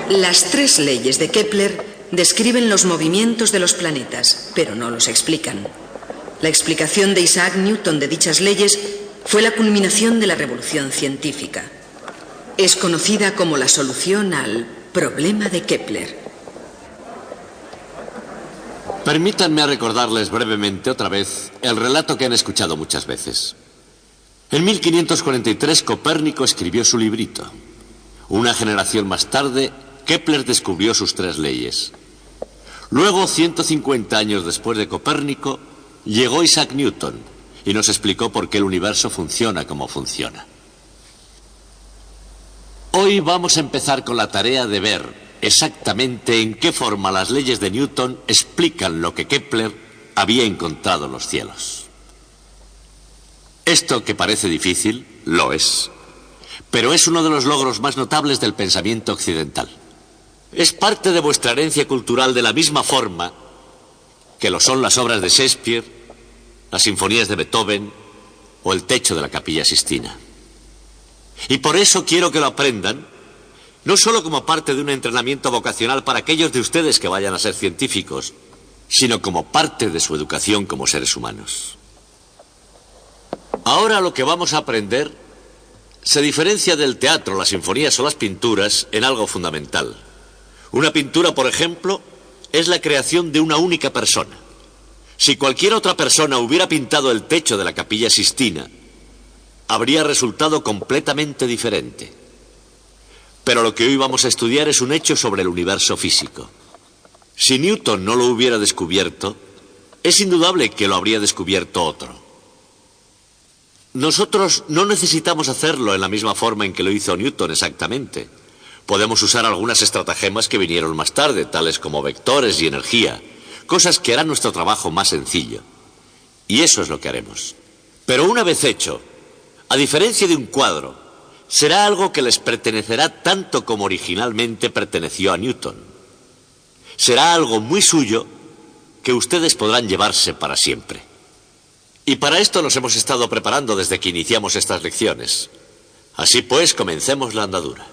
Las tres leyes de Kepler describen los movimientos de los planetas, pero no los explican. La explicación de Isaac Newton de dichas leyes fue la culminación de la revolución científica. Es conocida como la solución al problema de Kepler. Permítanme recordarles brevemente otra vez el relato que han escuchado muchas veces. En 1543 Copérnico escribió su librito. Una generación más tarde, Kepler descubrió sus tres leyes. Luego, 150 años después de Copérnico, llegó Isaac Newton y nos explicó por qué el universo funciona como funciona. Hoy vamos a empezar con la tarea de ver exactamente en qué forma las leyes de Newton explican lo que Kepler había encontrado en los cielos. Esto que parece difícil, lo es, pero es uno de los logros más notables del pensamiento occidental. Es parte de vuestra herencia cultural de la misma forma que lo son las obras de Shakespeare, las sinfonías de Beethoven o el techo de la Capilla Sixtina. Y por eso quiero que lo aprendan, no solo como parte de un entrenamiento vocacional para aquellos de ustedes que vayan a ser científicos, sino como parte de su educación como seres humanos. Ahora lo que vamos a aprender se diferencia del teatro, las sinfonías o las pinturas en algo fundamental. Una pintura, por ejemplo, es la creación de una única persona. Si cualquier otra persona hubiera pintado el techo de la Capilla Sixtina, habría resultado completamente diferente. Pero lo que hoy vamos a estudiar es un hecho sobre el universo físico. Si Newton no lo hubiera descubierto, es indudable que lo habría descubierto otro. Nosotros no necesitamos hacerlo en la misma forma en que lo hizo Newton exactamente. Podemos usar algunas estratagemas que vinieron más tarde, tales como vectores y energía, cosas que harán nuestro trabajo más sencillo. Y eso es lo que haremos. Pero una vez hecho, a diferencia de un cuadro, será algo que les pertenecerá tanto como originalmente perteneció a Newton. Será algo muy suyo que ustedes podrán llevarse para siempre. Y para esto nos hemos estado preparando desde que iniciamos estas lecciones. Así pues, comencemos la andadura.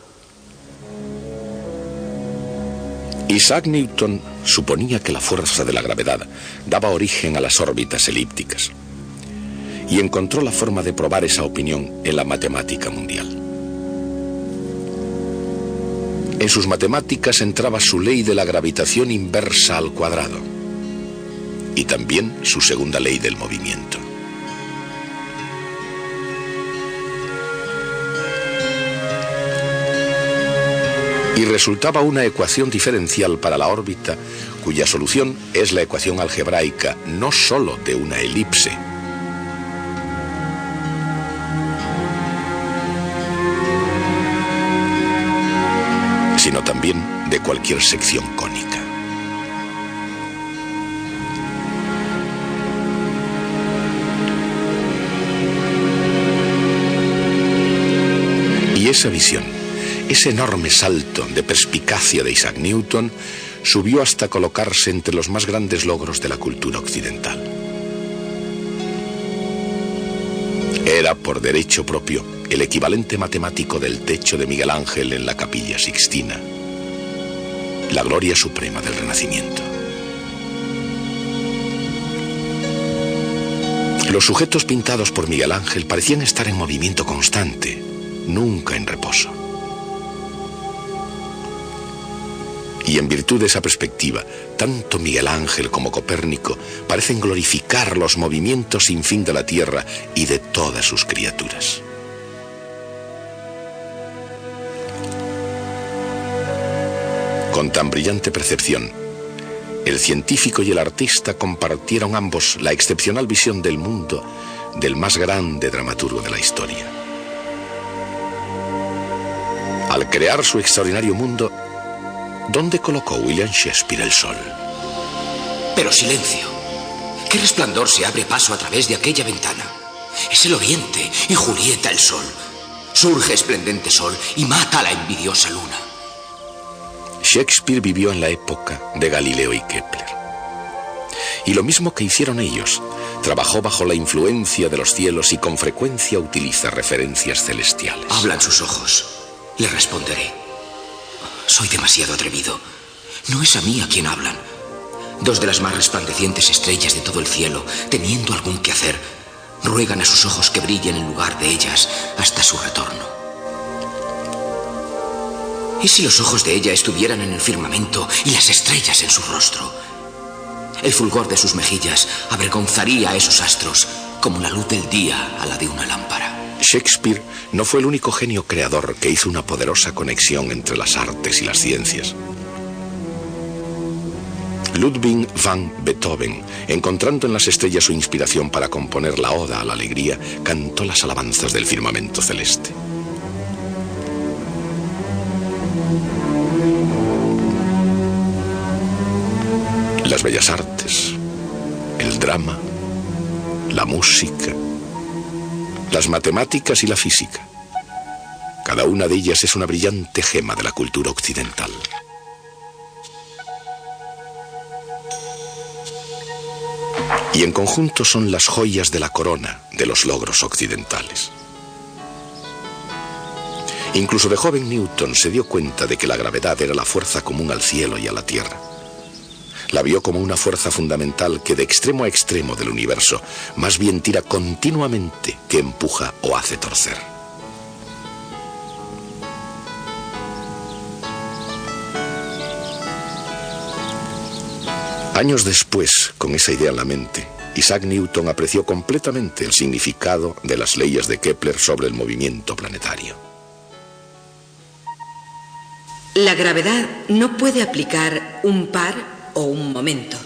Isaac Newton suponía que la fuerza de la gravedad daba origen a las órbitas elípticas y encontró la forma de probar esa opinión en la matemática mundial. En sus matemáticas entraba su ley de la gravitación inversa al cuadrado y también su segunda ley del movimiento. Y resultaba una ecuación diferencial para la órbita, cuya solución es la ecuación algebraica no sólo de una elipse, sino también de cualquier sección cónica. Y esa visión, ese enorme salto de perspicacia de Isaac Newton, subió hasta colocarse entre los más grandes logros de la cultura occidental. Era, por derecho propio, el equivalente matemático del techo de Miguel Ángel en la Capilla Sixtina, la gloria suprema del Renacimiento. Los sujetos pintados por Miguel Ángel parecían estar en movimiento constante, nunca en reposo. Y en virtud de esa perspectiva, tanto Miguel Ángel como Copérnico parecen glorificar los movimientos sin fin de la Tierra y de todas sus criaturas. Con tan brillante percepción, el científico y el artista compartieron ambos la excepcional visión del mundo del más grande dramaturgo de la historia. Al crear su extraordinario mundo, ¿dónde colocó William Shakespeare el sol? Pero silencio. ¿Qué resplandor se abre paso a través de aquella ventana? Es el oriente y Julieta el sol. Surge esplendente sol y mata a la envidiosa luna. Shakespeare vivió en la época de Galileo y Kepler. Y lo mismo que hicieron ellos, trabajó bajo la influencia de los cielos y con frecuencia utiliza referencias celestiales. Hablan sus ojos. Le responderé. Soy demasiado atrevido. No es a mí a quien hablan. Dos de las más resplandecientes estrellas de todo el cielo, teniendo algún que hacer, ruegan a sus ojos que brillen en lugar de ellas hasta su retorno. ¿Y si los ojos de ella estuvieran en el firmamento y las estrellas en su rostro? El fulgor de sus mejillas avergonzaría a esos astros como la luz del día a la de una lámpara. Shakespeare no fue el único genio creador que hizo una poderosa conexión entre las artes y las ciencias. Ludwig van Beethoven, encontrando en las estrellas su inspiración para componer la Oda a la Alegría, cantó las alabanzas del firmamento celeste. Las bellas artes, el drama, la música, las matemáticas y la física. Cada una de ellas es una brillante gema de la cultura occidental. Y en conjunto son las joyas de la corona de los logros occidentales. Incluso de joven Newton se dio cuenta de que la gravedad era la fuerza común al cielo y a la tierra. La vio como una fuerza fundamental que de extremo a extremo del universo más bien tira continuamente que empuja o hace torcer. Años después, con esa idea en la mente, Isaac Newton apreció completamente el significado de las leyes de Kepler sobre el movimiento planetario. La gravedad no puede aplicar un par o un momento.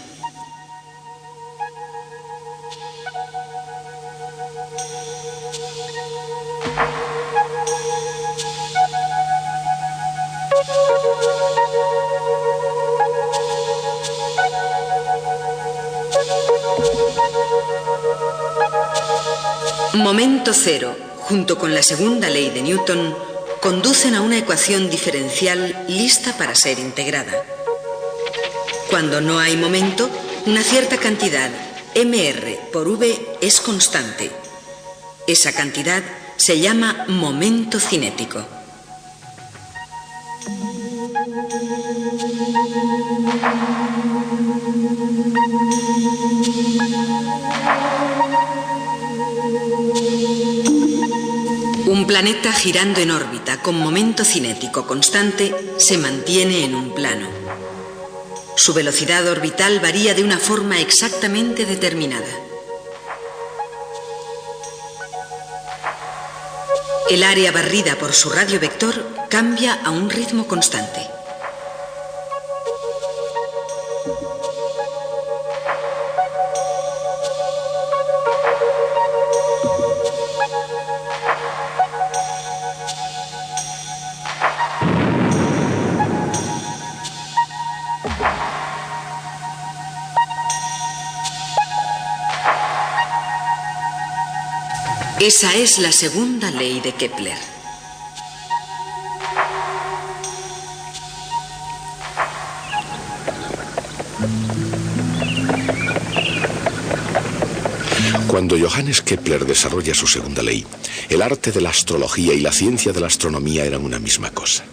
Momento cero, junto con la segunda ley de Newton, conducen a una ecuación diferencial lista para ser integrada. Cuando no hay momento, una cierta cantidad, mr por v, es constante. Esa cantidad se llama momento cinético. Un planeta girando en órbita con momento cinético constante se mantiene en un plano. Su velocidad orbital varía de una forma exactamente determinada. El área barrida por su radio vector cambia a un ritmo constante. Esa es la segunda ley de Kepler. Cuando Johannes Kepler desarrolla su segunda ley, el arte de la astrología y la ciencia de la astronomía eran una misma cosa.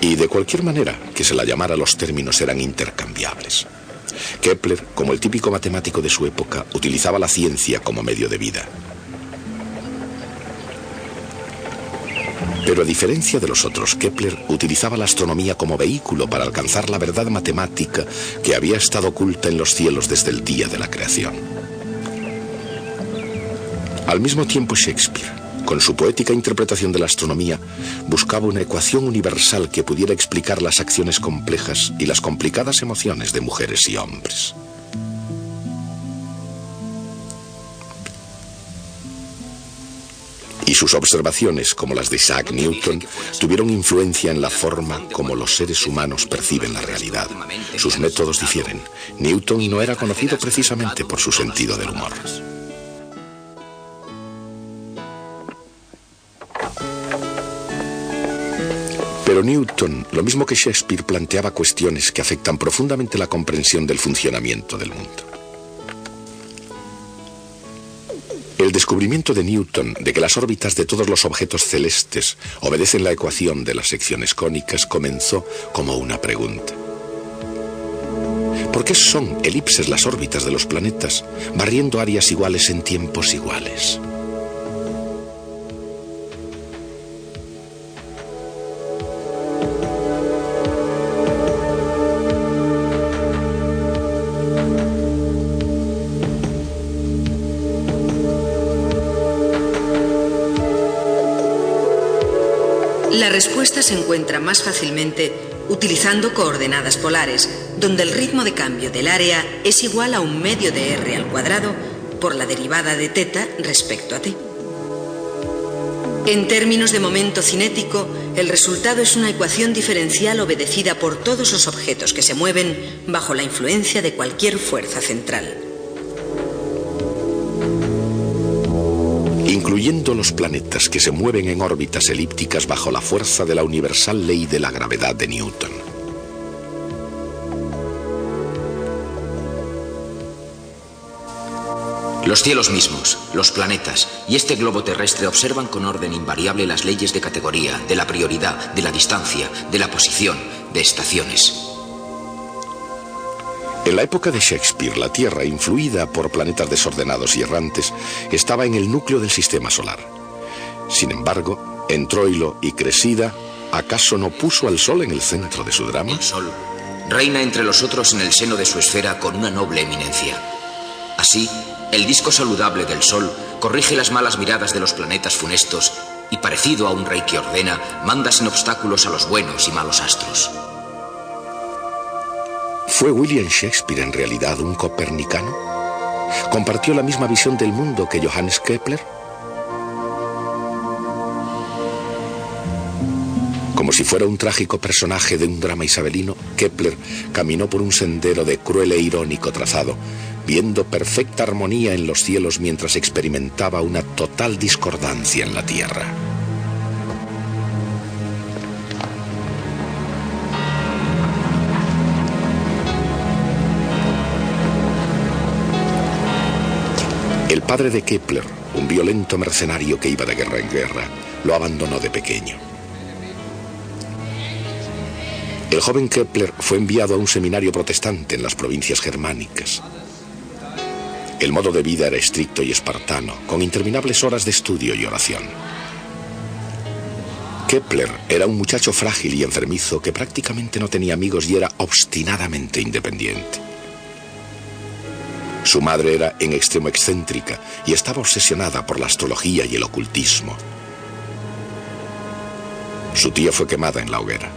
Y de cualquier manera que se la llamara, los términos eran intercambiables. Kepler, como el típico matemático de su época, utilizaba la ciencia como medio de vida. Pero a diferencia de los otros, Kepler utilizaba la astronomía como vehículo para alcanzar la verdad matemática que había estado oculta en los cielos desde el día de la creación. Al mismo tiempo, Shakespeare, con su poética interpretación de la astronomía, buscaba una ecuación universal que pudiera explicar las acciones complejas y las complicadas emociones de mujeres y hombres. Y sus observaciones, como las de Isaac Newton, tuvieron influencia en la forma como los seres humanos perciben la realidad. Sus métodos difieren. Newton no era conocido precisamente por su sentido del humor. Pero Newton, lo mismo que Shakespeare, planteaba cuestiones que afectan profundamente la comprensión del funcionamiento del mundo. El descubrimiento de Newton de que las órbitas de todos los objetos celestes obedecen la ecuación de las secciones cónicas comenzó como una pregunta. ¿Por qué son elipses las órbitas de los planetas, barriendo áreas iguales en tiempos iguales? La respuesta se encuentra más fácilmente utilizando coordenadas polares, donde el ritmo de cambio del área es igual a un medio de r al cuadrado por la derivada de θ respecto a t. En términos de momento cinético, el resultado es una ecuación diferencial obedecida por todos los objetos que se mueven bajo la influencia de cualquier fuerza central. Incluyendo los planetas que se mueven en órbitas elípticas bajo la fuerza de la universal ley de la gravedad de Newton. Los cielos mismos, los planetas y este globo terrestre observan con orden invariable las leyes de categoría, de la prioridad, de la distancia, de la posición, de estaciones. En la época de Shakespeare, la Tierra, influida por planetas desordenados y errantes, estaba en el núcleo del sistema solar. Sin embargo, en Troilo y Cresida, ¿acaso no puso al Sol en el centro de su drama? El Sol reina entre los otros en el seno de su esfera con una noble eminencia. Así, el disco saludable del Sol corrige las malas miradas de los planetas funestos y, parecido a un rey que ordena, manda sin obstáculos a los buenos y malos astros. ¿Fue William Shakespeare en realidad un copernicano? ¿Compartió la misma visión del mundo que Johannes Kepler? Como si fuera un trágico personaje de un drama isabelino, Kepler caminó por un sendero de cruel e irónico trazado, viendo perfecta armonía en los cielos mientras experimentaba una total discordancia en la Tierra. El padre de Kepler, un violento mercenario que iba de guerra en guerra, lo abandonó de pequeño. El joven Kepler fue enviado a un seminario protestante en las provincias germánicas. El modo de vida era estricto y espartano, con interminables horas de estudio y oración. Kepler era un muchacho frágil y enfermizo que prácticamente no tenía amigos y era obstinadamente independiente. Su madre era en extremo excéntrica y estaba obsesionada por la astrología y el ocultismo. Su tía fue quemada en la hoguera.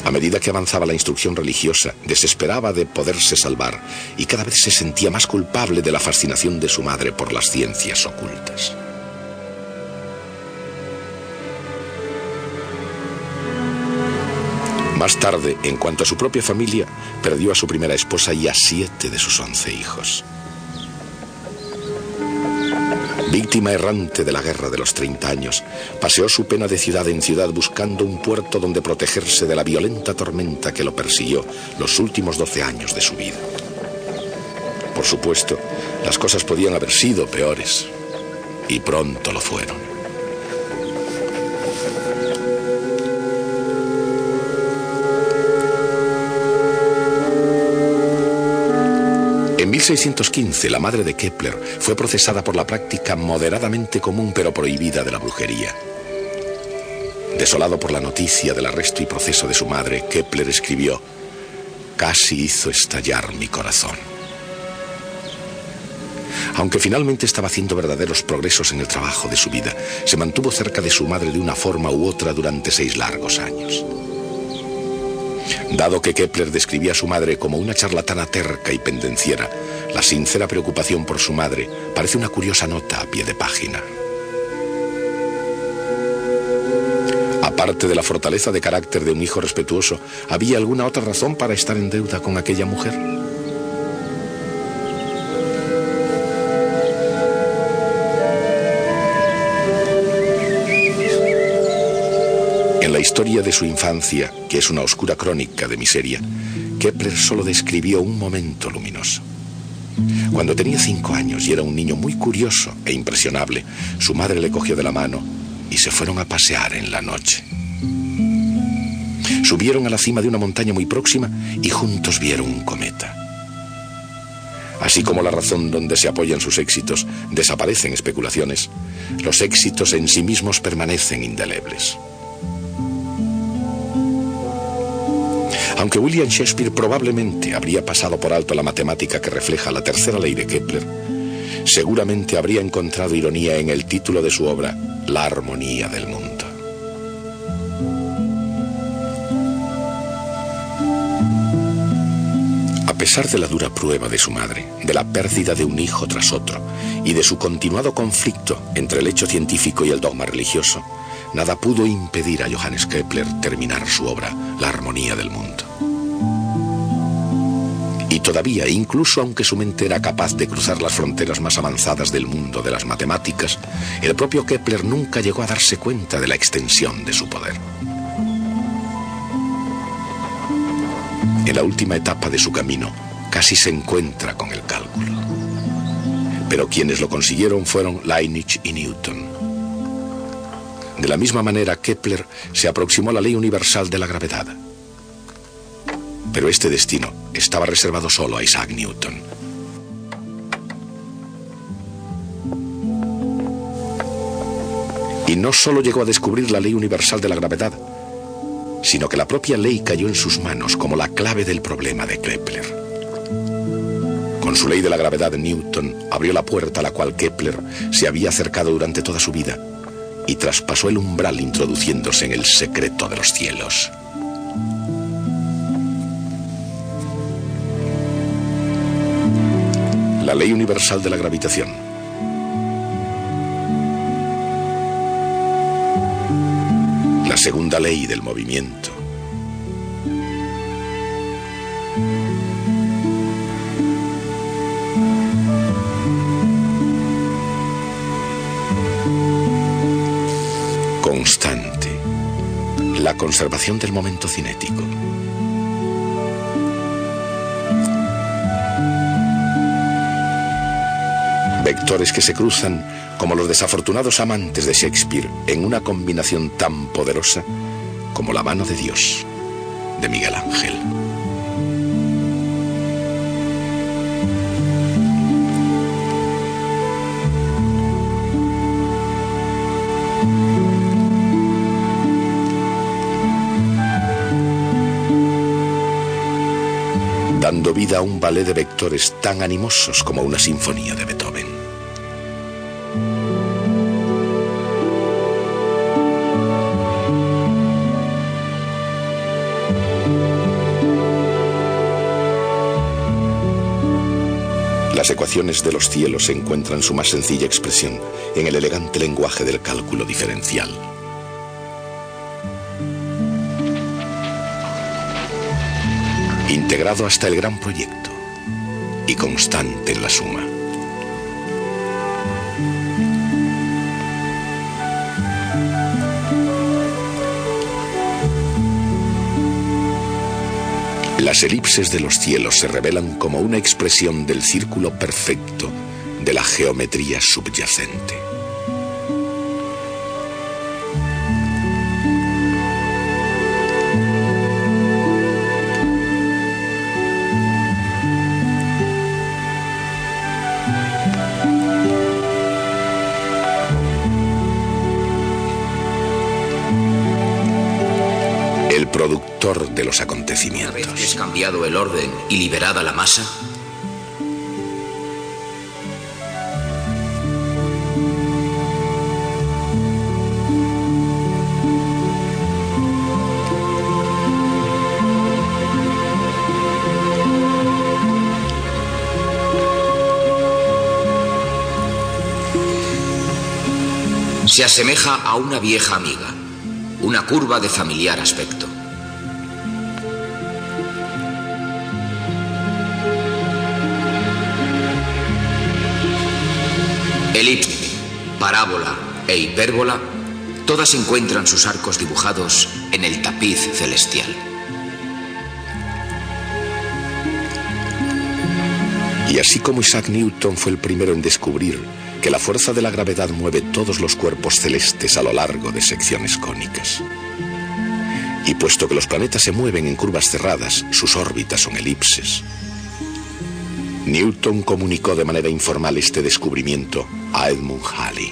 A medida que avanzaba la instrucción religiosa, desesperaba de poderse salvar y cada vez se sentía más culpable de la fascinación de su madre por las ciencias ocultas. Más tarde, en cuanto a su propia familia, perdió a su primera esposa y a 7 de sus 11 hijos. Víctima errante de la guerra de los 30 años, paseó su pena de ciudad en ciudad buscando un puerto donde protegerse de la violenta tormenta que lo persiguió los últimos 12 años de su vida. Por supuesto, las cosas podían haber sido peores, y pronto lo fueron. En 1615, la madre de Kepler fue procesada por la práctica moderadamente común pero prohibida de la brujería. Desolado por la noticia del arresto y proceso de su madre, Kepler escribió: «Casi hizo estallar mi corazón». Aunque finalmente estaba haciendo verdaderos progresos en el trabajo de su vida, se mantuvo cerca de su madre de una forma u otra durante 6 largos años. Dado que Kepler describía a su madre como una charlatana terca y pendenciera, la sincera preocupación por su madre parece una curiosa nota a pie de página. Aparte de la fortaleza de carácter de un hijo respetuoso, ¿había alguna otra razón para estar en deuda con aquella mujer? En la historia de su infancia, que es una oscura crónica de miseria, Kepler solo describió un momento luminoso. Cuando tenía 5 años y era un niño muy curioso e impresionable, su madre le cogió de la mano y se fueron a pasear en la noche. Subieron a la cima de una montaña muy próxima y juntos vieron un cometa. Así como la razón donde se apoyan sus éxitos desaparecen especulaciones, los éxitos en sí mismos permanecen indelebles. Aunque William Shakespeare probablemente habría pasado por alto la matemática que refleja la tercera ley de Kepler, seguramente habría encontrado ironía en el título de su obra, La armonía del mundo. A pesar de la dura prueba de su madre, de la pérdida de un hijo tras otro y de su continuado conflicto entre el hecho científico y el dogma religioso, nada pudo impedir a Johannes Kepler terminar su obra, La armonía del mundo. Y todavía, incluso aunque su mente era capaz de cruzar las fronteras más avanzadas del mundo de las matemáticas, el propio Kepler nunca llegó a darse cuenta de la extensión de su poder. En la última etapa de su camino, casi se encuentra con el cálculo. Pero quienes lo consiguieron fueron Leibniz y Newton. De la misma manera, Kepler se aproximó a la ley universal de la gravedad. Pero este destino estaba reservado solo a Isaac Newton. Y no solo llegó a descubrir la ley universal de la gravedad, sino que la propia ley cayó en sus manos como la clave del problema de Kepler. Con su ley de la gravedad, Newton abrió la puerta a la cual Kepler se había acercado durante toda su vida y traspasó el umbral introduciéndose en el secreto de los cielos. La ley universal de la gravitación. La segunda ley del movimiento. Constante. La conservación del momento cinético. Vectores que se cruzan como los desafortunados amantes de Shakespeare en una combinación tan poderosa como la mano de Dios de Miguel Ángel. Dando vida a un ballet de vectores tan animosos como una sinfonía de Beethoven. Las ecuaciones de los cielos encuentran su más sencilla expresión en el elegante lenguaje del cálculo diferencial. Integrado hasta el gran proyecto y constante en la suma. Las elipses de los cielos se revelan como una expresión del círculo perfecto de la geometría subyacente. El productor de los acontecimientos. Una vez que es cambiado el orden y liberada la masa, se asemeja a una vieja amiga, una curva de familiar aspecto. Elipse, parábola e hipérbola, todas encuentran sus arcos dibujados en el tapiz celestial. Y así como Isaac Newton fue el primero en descubrir que la fuerza de la gravedad mueve todos los cuerpos celestes a lo largo de secciones cónicas, y puesto que los planetas se mueven en curvas cerradas, sus órbitas son elipses, Newton comunicó de manera informal este descubrimiento a Edmund Halley.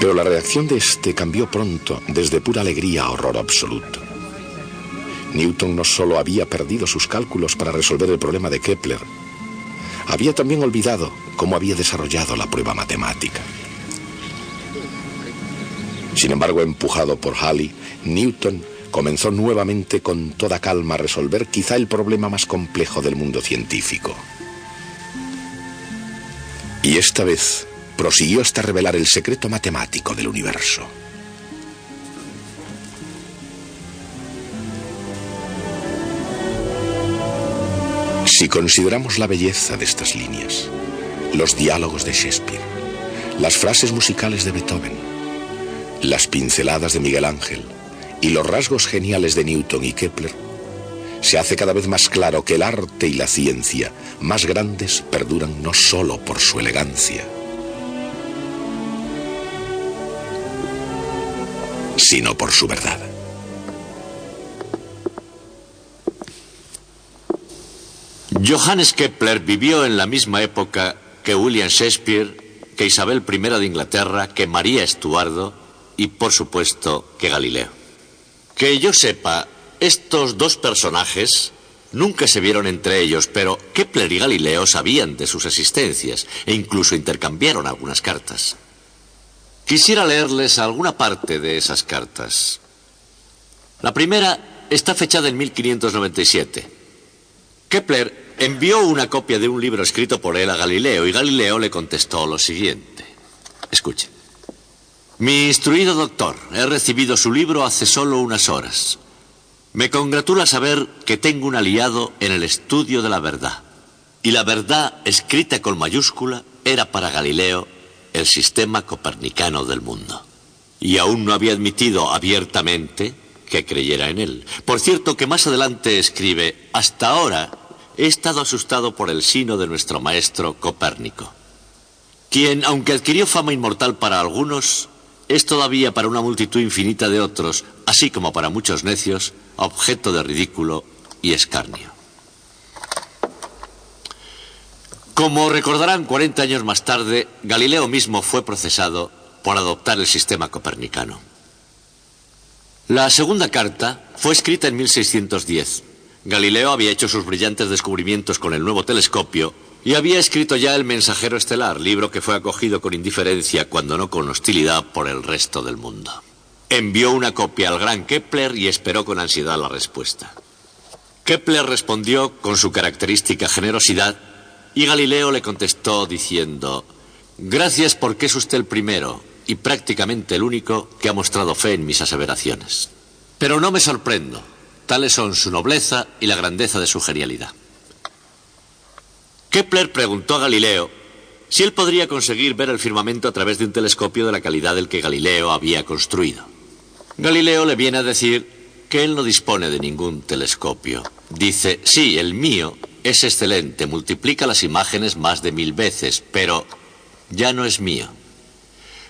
Pero la reacción de este cambió pronto, desde pura alegría a horror absoluto. Newton no solo había perdido sus cálculos para resolver el problema de Kepler, había también olvidado cómo había desarrollado la prueba matemática. Sin embargo, empujado por Halley, Newton comenzó nuevamente con toda calma a resolver quizá el problema más complejo del mundo científico. Y esta vez prosiguió hasta revelar el secreto matemático del universo. Si consideramos la belleza de estas líneas, los diálogos de Shakespeare, las frases musicales de Beethoven, las pinceladas de Miguel Ángel y los rasgos geniales de Newton y Kepler, se hace cada vez más claro que el arte y la ciencia más grandes perduran no solo por su elegancia, sino por su verdad. Johannes Kepler vivió en la misma época que William Shakespeare, que Isabel I de Inglaterra, que María Estuardo y, por supuesto, que Galileo. Que yo sepa, estos dos personajes nunca se vieron entre ellos, pero Kepler y Galileo sabían de sus existencias e incluso intercambiaron algunas cartas. Quisiera leerles alguna parte de esas cartas. La primera está fechada en 1597. Kepler envió una copia de un libro escrito por él a Galileo y Galileo le contestó lo siguiente. Escuchen. Mi instruido doctor, he recibido su libro hace solo unas horas. Me congratula saber que tengo un aliado en el estudio de la verdad. Y la verdad, escrita con mayúscula, era para Galileo el sistema copernicano del mundo. Y aún no había admitido abiertamente que creyera en él. Por cierto, que más adelante escribe: hasta ahora he estado asustado por el sino de nuestro maestro Copérnico, quien, aunque adquirió fama inmortal para algunos, es todavía para una multitud infinita de otros, así como para muchos necios, objeto de ridículo y escarnio. Como recordarán, 40 años más tarde, Galileo mismo fue procesado por adoptar el sistema copernicano. La segunda carta fue escrita en 1610. Galileo había hecho sus brillantes descubrimientos con el nuevo telescopio y había escrito ya El mensajero estelar, libro que fue acogido con indiferencia, cuando no con hostilidad, por el resto del mundo. Envió una copia al gran Kepler y esperó con ansiedad la respuesta. Kepler respondió con su característica generosidad y Galileo le contestó diciendo: gracias, porque es usted el primero y prácticamente el único que ha mostrado fe en mis aseveraciones. Pero no me sorprendo. Tales son su nobleza y la grandeza de su genialidad. Kepler preguntó a Galileo si él podría conseguir ver el firmamento a través de un telescopio de la calidad del que Galileo había construido. Galileo le viene a decir que él no dispone de ningún telescopio. Dice: sí, el mío es excelente, multiplica las imágenes más de 1000 veces, pero ya no es mío.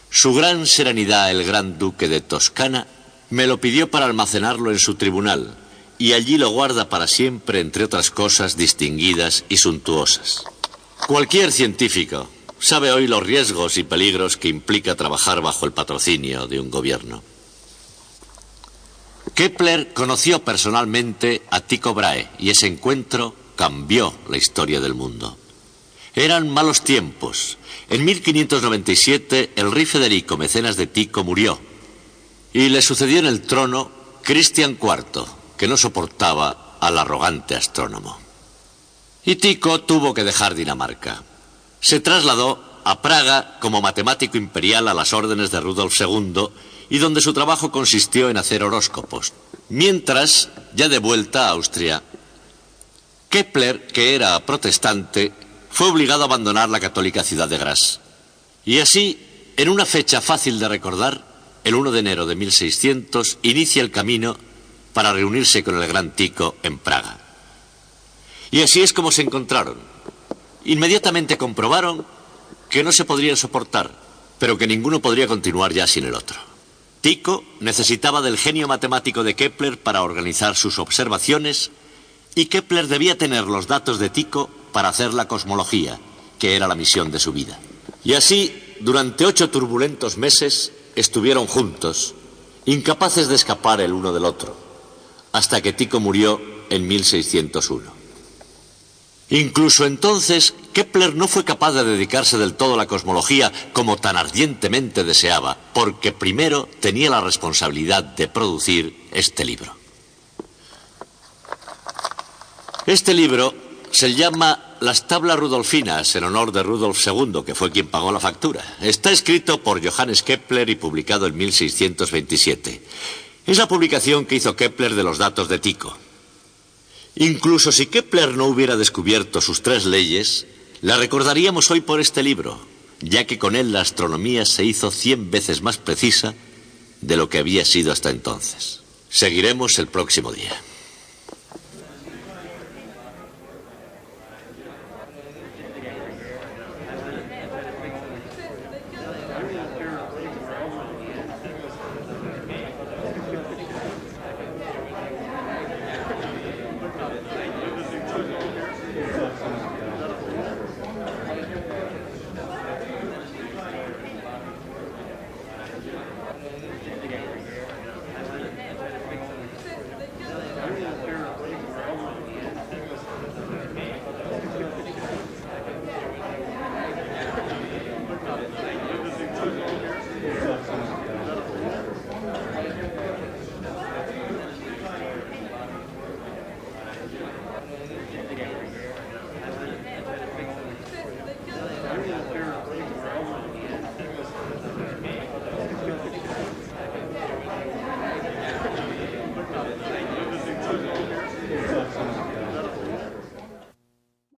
Su gran serenidad, el gran duque de Toscana, me lo pidió para almacenarlo en su tribunal, y allí lo guarda para siempre, entre otras cosas distinguidas y suntuosas. Cualquier científico sabe hoy los riesgos y peligros que implica trabajar bajo el patrocinio de un gobierno. Kepler conoció personalmente a Tycho Brahe y ese encuentro cambió la historia del mundo. Eran malos tiempos. En 1597 el rey Federico, mecenas de Tycho, murió y le sucedió en el trono Cristian IV, que no soportaba al arrogante astrónomo. Y Tycho tuvo que dejar Dinamarca. Se trasladó a Praga como matemático imperial a las órdenes de Rudolf II, y donde su trabajo consistió en hacer horóscopos. Mientras, ya de vuelta a Austria, Kepler, que era protestante, fue obligado a abandonar la católica ciudad de Graz. Y así, en una fecha fácil de recordar, el 1 de enero de 1600, inicia el camino para reunirse con el gran Tycho en Praga. Y así es como se encontraron. Inmediatamente comprobaron que no se podrían soportar, pero que ninguno podría continuar ya sin el otro. Tycho necesitaba del genio matemático de Kepler para organizar sus observaciones, y Kepler debía tener los datos de Tycho para hacer la cosmología, que era la misión de su vida. Y así, durante 8 turbulentos meses, estuvieron juntos, incapaces de escapar el uno del otro, hasta que Tycho murió en 1601. Incluso entonces, Kepler no fue capaz de dedicarse del todo a la cosmología como tan ardientemente deseaba, porque primero tenía la responsabilidad de producir este libro. Este libro se llama Las Tablas Rudolfinas, en honor de Rudolf II, que fue quien pagó la factura. Está escrito por Johannes Kepler y publicado en 1627. Es la publicación que hizo Kepler de los datos de Tycho. Incluso si Kepler no hubiera descubierto sus 3 leyes, la recordaríamos hoy por este libro, ya que con él la astronomía se hizo 100 veces más precisa de lo que había sido hasta entonces. Seguiremos el próximo día.